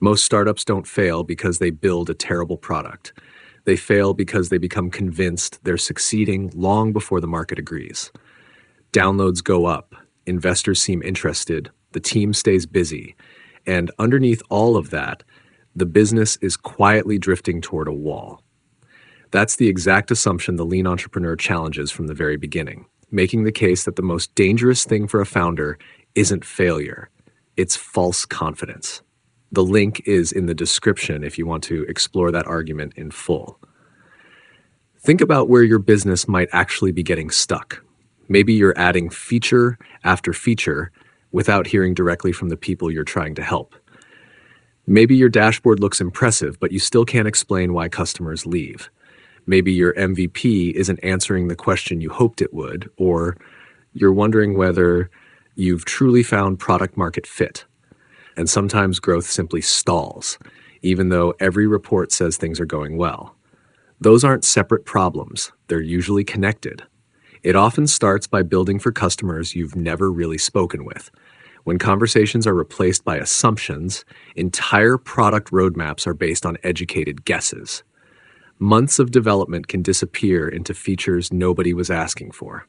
Most startups don't fail because they build a terrible product. They fail because they become convinced they're succeeding long before the market agrees. Downloads go up, investors seem interested, the team stays busy, and underneath all of that, the business is quietly drifting toward a wall. That's the exact assumption the lean entrepreneur challenges from the very beginning, making the case that the most dangerous thing for a founder isn't failure, it's false confidence. The link is in the description if you want to explore that argument in full. Think about where your business might actually be getting stuck. Maybe you're adding feature after feature without hearing directly from the people you're trying to help. Maybe your dashboard looks impressive, but you still can't explain why customers leave. Maybe your MVP isn't answering the question you hoped it would, or you're wondering whether you've truly found product market fit. And sometimes growth simply stalls, even though every report says things are going well. Those aren't separate problems, they're usually connected. It often starts by building for customers you've never really spoken with. When conversations are replaced by assumptions, entire product roadmaps are based on educated guesses. Months of development can disappear into features nobody was asking for.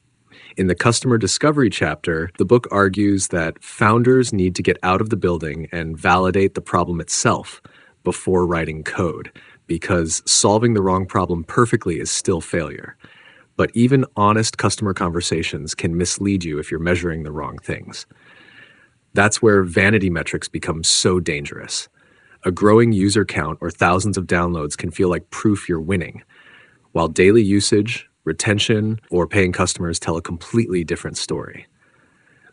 In the customer discovery chapter, the book argues that founders need to get out of the building and validate the problem itself before writing code, because solving the wrong problem perfectly is still failure. But even honest customer conversations can mislead you if you're measuring the wrong things. That's where vanity metrics become so dangerous. A growing user count or thousands of downloads can feel like proof you're winning, while daily usage, retention, or paying customers tell a completely different story.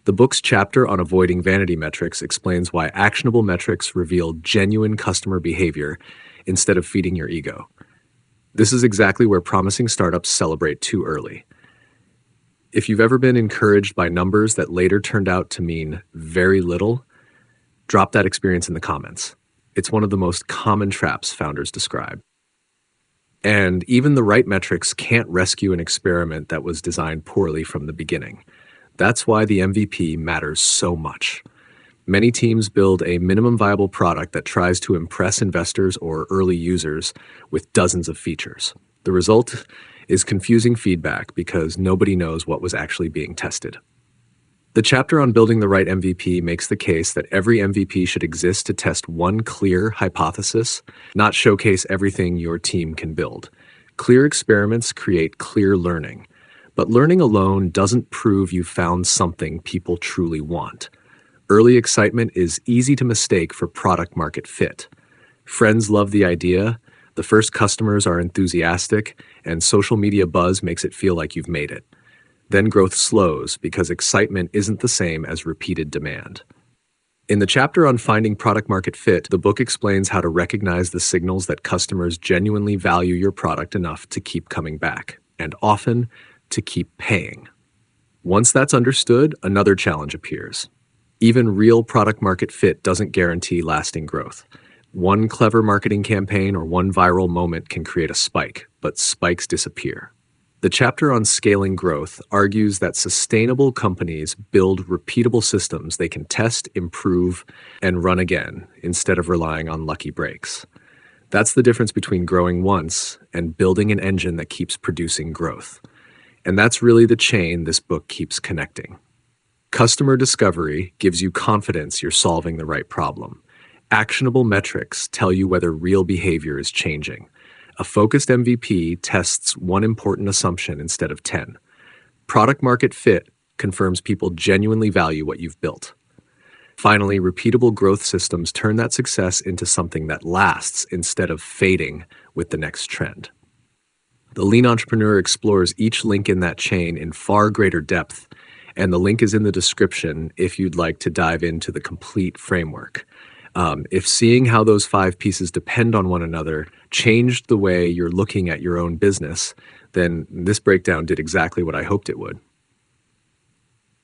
The book's chapter on avoiding vanity metrics explains why actionable metrics reveal genuine customer behavior instead of feeding your ego. This is exactly where promising startups celebrate too early. If you've ever been encouraged by numbers that later turned out to mean very little, drop that experience in the comments. It's one of the most common traps founders describe. And even the right metrics can't rescue an experiment that was designed poorly from the beginning. That's why the MVP matters so much. Many teams build a minimum viable product that tries to impress investors or early users with dozens of features. The result is confusing feedback because nobody knows what was actually being tested. The chapter on building the right MVP makes the case that every MVP should exist to test one clear hypothesis, not showcase everything your team can build. Clear experiments create clear learning, but learning alone doesn't prove you've found something people truly want. Early excitement is easy to mistake for product market fit. Friends love the idea, the first customers are enthusiastic, and social media buzz makes it feel like you've made it. Then growth slows because excitement isn't the same as repeated demand. In the chapter on finding product market fit, the book explains how to recognize the signals that customers genuinely value your product enough to keep coming back, and often to keep paying. Once that's understood, another challenge appears. Even real product market fit doesn't guarantee lasting growth. One clever marketing campaign or one viral moment can create a spike, but spikes disappear. The chapter on scaling growth argues that sustainable companies build repeatable systems they can test, improve, and run again instead of relying on lucky breaks. That's the difference between growing once and building an engine that keeps producing growth. And that's really the chain this book keeps connecting. Customer discovery gives you confidence you're solving the right problem. Actionable metrics tell you whether real behavior is changing. A focused MVP tests one important assumption instead of 10. Product market fit confirms people genuinely value what you've built. Finally, repeatable growth systems turn that success into something that lasts instead of fading with the next trend. The Lean Entrepreneur explores each link in that chain in far greater depth, and the link is in the description if you'd like to dive into the complete framework. If seeing how those 5 pieces depend on one another changed the way you're looking at your own business, then this breakdown did exactly what I hoped it would.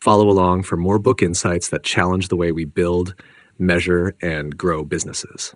Follow along for more book insights that challenge the way we build, measure, and grow businesses.